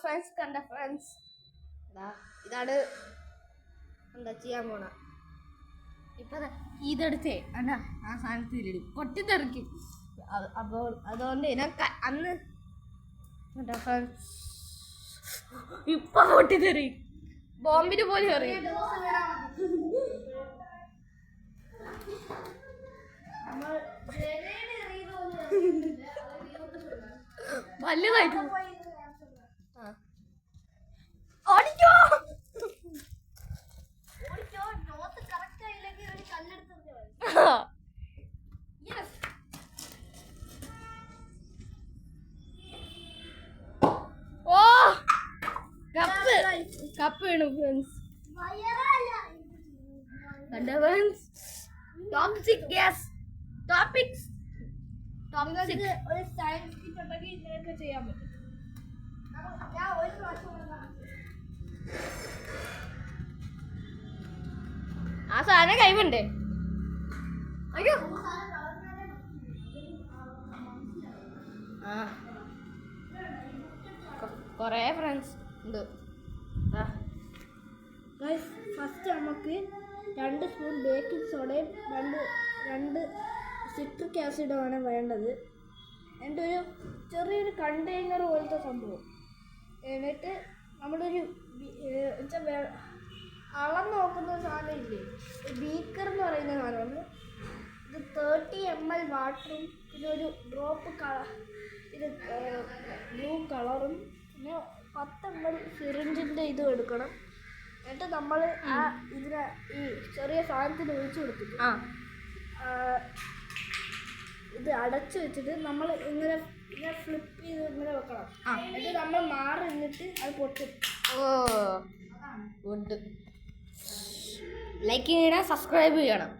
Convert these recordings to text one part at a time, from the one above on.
Friends കണ്ട friends ഇതാണ് എന്താ ചെയ്യാൻ പോണ ഇപ്പൊ ഇതെടുത്തേ അല്ല ആ സാധനത്തിലിടും പൊട്ടിത്തെറിക്കും. അപ്പോൾ അതുകൊണ്ട് അന്ന് ഫ്രണ്ട്സ് ഇപ്പൊ പൊട്ടിത്തെറി ബോംബിന് പോലും എറിയും. വലുതായിട്ട് ഓടിക്കോ ഓ കപ്പ് വീണു ഫ്രണ്ട്സ്. ടോക്സിക് ഗ്യാസ് ടോപ്പിക്സ് ഒരു സയൻസ് കിറ്റ് ഉണ്ടെങ്കിൽ ഇതിനൊക്കെ ചെയ്യാൻ പറ്റും. ആ സാധനം കൈവുണ്ടേ അയ്യോ ആ കൊറേ ഫ്രണ്ട്സ് ഉണ്ട്. ഫസ്റ്റ് നമുക്ക് 2 സ്പൂൺ ബേക്കിംഗ് സോഡയും രണ്ട് സിട്രിക് ആസിഡുമാണ് വേണ്ടത്. എൻ്റെ ഒരു ചെറിയൊരു കണ്ടെയ്നർ പോലത്തെ സംഭവം. എന്നിട്ട് നമ്മളൊരു അളന്ന് നോക്കുന്ന സാധനം ഇല്ലേ, ബീക്കർ എന്ന് പറയുന്ന സാധനമാണ്. ഇത് 30 ml വാട്ടറും പിന്നെ ഒരു ഡ്രോപ്പ് ഇത് ബ്ലൂ കളറും പിന്നെ 10 ml സിറിഞ്ചിൻ്റെ ഇതും എടുക്കണം. എന്നിട്ട് നമ്മൾ ഇതിനെ ഈ ചെറിയ സാധനത്തിൽ ഒഴിച്ചു കൊടുത്തിട്ട് ഇത് അടച്ചു വെച്ചിട്ട് നമ്മൾ ഇങ്ങനെ ഫ്ലിപ്പ് ചെയ്ത് ഇങ്ങനെ വെക്കണം. എന്നിട്ട് നമ്മൾ മാറി നിന്നിട്ട് അത് പൊട്ടും. ഓ ഗുഡ്. ലൈക്ക് ചെയ്യണം, സബ്സ്ക്രൈബ് ചെയ്യണം.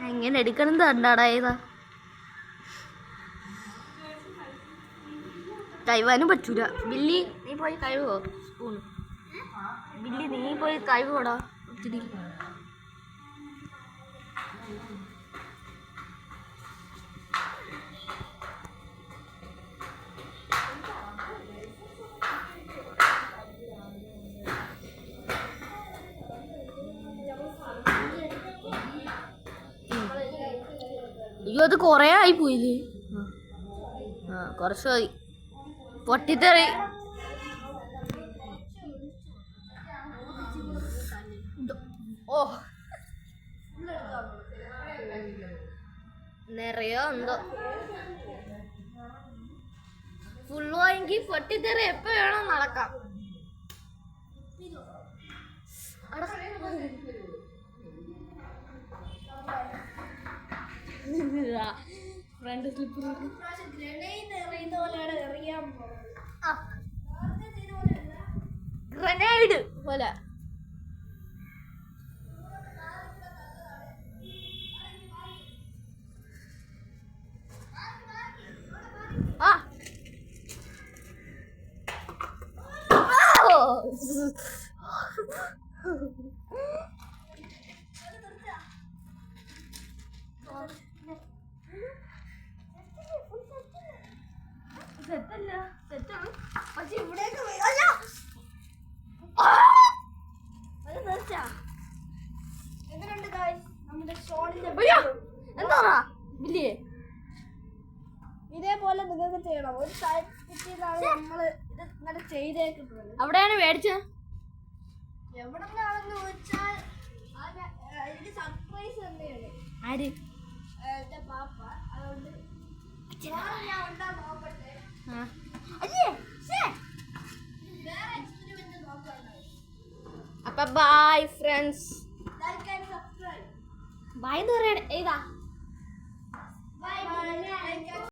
എങ്ങനെ എടുക്കണത് കണ്ടാടാ ഏതാ കഴിവാനും പറ്റൂല. ബില്ലി നീ പോയി കഴിവോ സ്പൂൺ. ബില്ലി നീ പോയി കഴിവോടാ ഒത്തിരി. അയ്യോ അത് കൊറേ ആയി പോയില്ലേ. കുറച്ചായി പൊട്ടിത്തെറി. ഓ നിറയോ എന്തോ ഫുള്ള് വാങ്ങി പൊട്ടിത്തെറി എപ്പോ വേണോ നടക്കാം. ഫ്രണ്ട് സ്ലിപ്പ് ഗ്രനേഡ് പോലെ. സെറ്റല്ല സെറ്റാണ് പക്ഷെ ഇവിടേക്ക് എങ്ങനെയുണ്ട് നമ്മുടെ ഷോണിന്റെ എന്താ ബില്ലിയെ ഇതേപോലെ നിങ്ങൾക്ക് ചെയ്യണം. ഒരു സൈഡ് കിറ്റിയിലാണ് നമ്മൾ ഇത് ഇങ്ങനെ ചെയ്തേക്കുന്നത്. അവിടെയാണ് മേടിച്ചത്. എവിടെ നിന്നാണെന്ന് ചോദിച്ചാൽ എനിക്ക് സർപ്രൈസ് തന്നെയാണ്. ആര്? എന്റെ പാപ്പ. അതുകൊണ്ട് ഞാൻ ഉണ്ടാ നോക്കട്ടെ. അപ്പൊ ബൈ ഫ്രണ്ട്സ്. ബൈ എന്ന് പറയണേ. ഏതാ?